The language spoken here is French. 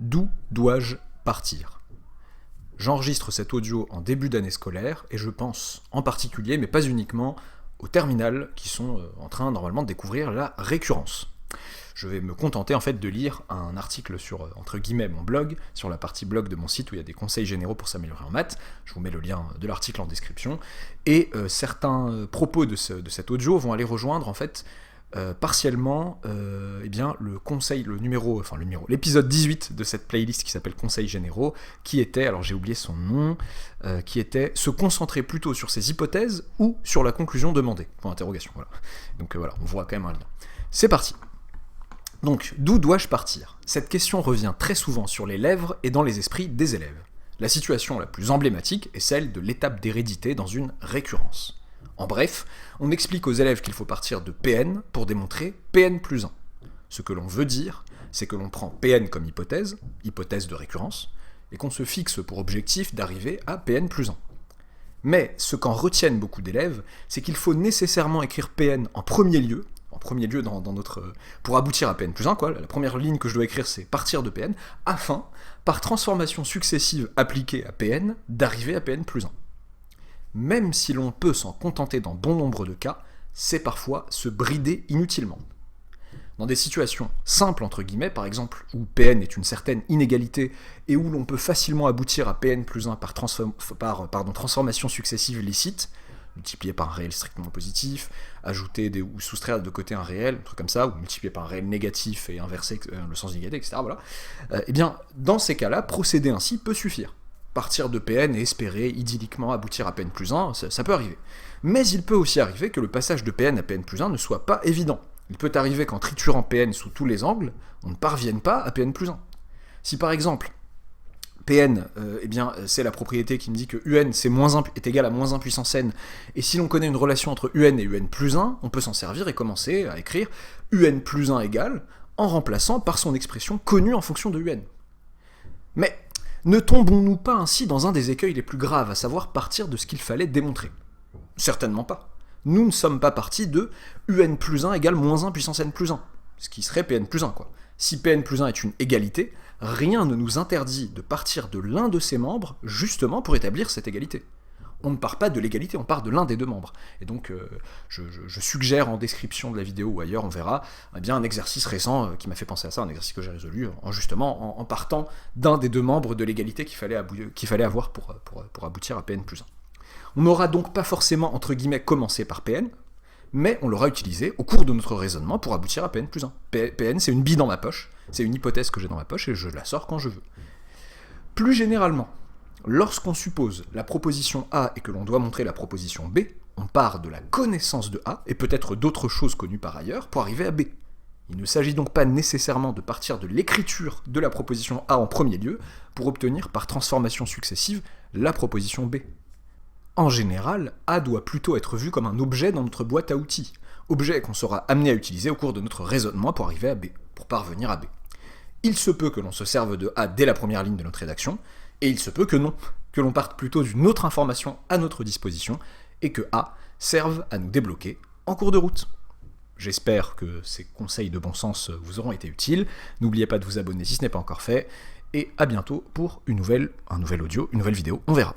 D'où dois-je partir ? J'enregistre cet audio en début d'année scolaire et je pense en particulier, mais pas uniquement, aux terminales qui sont en train normalement de découvrir la récurrence. Je vais me contenter en fait de lire un article sur, entre guillemets, mon blog, sur la partie blog de mon site où il y a des conseils généraux pour s'améliorer en maths. Je vous mets le lien de l'article en description. Et certains propos de cet audio vont aller rejoindre en fait partiellement l'épisode 18 de cette playlist qui s'appelle Conseils généraux, qui était, alors j'ai oublié son nom, qui était se concentrer plutôt sur ses hypothèses ou sur la conclusion demandée. Point d'interrogation, voilà. Donc voilà, on voit quand même un lien. C'est parti. Donc, d'où dois-je partir ? Cette question revient très souvent sur les lèvres et dans les esprits des élèves. La situation la plus emblématique est celle de l'étape d'hérédité dans une récurrence. En bref, on explique aux élèves qu'il faut partir de Pn pour démontrer Pn plus 1. Ce que l'on veut dire, c'est que l'on prend Pn comme hypothèse de récurrence, et qu'on se fixe pour objectif d'arriver à Pn plus 1. Mais ce qu'en retiennent beaucoup d'élèves, c'est qu'il faut nécessairement écrire Pn en premier lieu dans notre... pour aboutir à Pn plus 1, quoi. La première ligne que je dois écrire, c'est partir de Pn, afin, par transformation successive appliquée à Pn, d'arriver à Pn plus 1. Même si l'on peut s'en contenter dans bon nombre de cas, c'est parfois se brider inutilement. Dans des situations simples, entre guillemets, par exemple, où Pn est une certaine inégalité et où l'on peut facilement aboutir à Pn plus 1 par transformation successive licite, multiplier par un réel strictement positif, ajouter ou soustraire de côté un réel, un truc comme ça, ou multiplier par un réel négatif et inverser le sens négatif, etc. Voilà. Eh bien, dans ces cas-là, procéder ainsi peut suffire. Partir de Pn et espérer idylliquement aboutir à Pn plus 1, ça peut arriver. Mais il peut aussi arriver que le passage de Pn à Pn plus 1 ne soit pas évident. Il peut arriver qu'en triturant Pn sous tous les angles, on ne parvienne pas à Pn plus 1. Si par exemple, Pn, c'est la propriété qui me dit que Un est égal à moins 1 puissance n, et si l'on connaît une relation entre Un et Un plus 1, on peut s'en servir et commencer à écrire Un plus 1 égale, en remplaçant par son expression connue en fonction de Un. Mais ne tombons-nous pas ainsi dans un des écueils les plus graves, à savoir partir de ce qu'il fallait démontrer ? Certainement pas. Nous ne sommes pas partis de Un plus 1 égale moins 1 puissance n plus 1, ce qui serait Pn plus 1, quoi. Si Pn plus 1 est une égalité, rien ne nous interdit de partir de l'un de ses membres, justement pour établir cette égalité. On ne part pas de l'égalité, on part de l'un des deux membres. Et donc, je suggère en description de la vidéo ou ailleurs, on verra, un exercice récent qui m'a fait penser à ça, un exercice que j'ai résolu, en partant d'un des deux membres de l'égalité qu'il fallait avoir pour aboutir à Pn plus 1. On n'aura donc pas forcément, entre guillemets, commencé par Pn, mais on l'aura utilisé au cours de notre raisonnement pour aboutir à Pn plus 1. Pn, c'est une bille dans ma poche, c'est une hypothèse que j'ai dans ma poche et je la sors quand je veux. Plus généralement, lorsqu'on suppose la proposition A et que l'on doit montrer la proposition B, on part de la connaissance de A et peut-être d'autres choses connues par ailleurs pour arriver à B. Il ne s'agit donc pas nécessairement de partir de l'écriture de la proposition A en premier lieu pour obtenir par transformation successive la proposition B. En général, A doit plutôt être vu comme un objet dans notre boîte à outils, objet qu'on sera amené à utiliser au cours de notre raisonnement pour arriver à B, pour parvenir à B. Il se peut que l'on se serve de A dès la première ligne de notre rédaction, et il se peut que non, que l'on parte plutôt d'une autre information à notre disposition, et que A serve à nous débloquer en cours de route. J'espère que ces conseils de bon sens vous auront été utiles, n'oubliez pas de vous abonner si ce n'est pas encore fait, et à bientôt pour un nouvel audio, une nouvelle vidéo, on verra.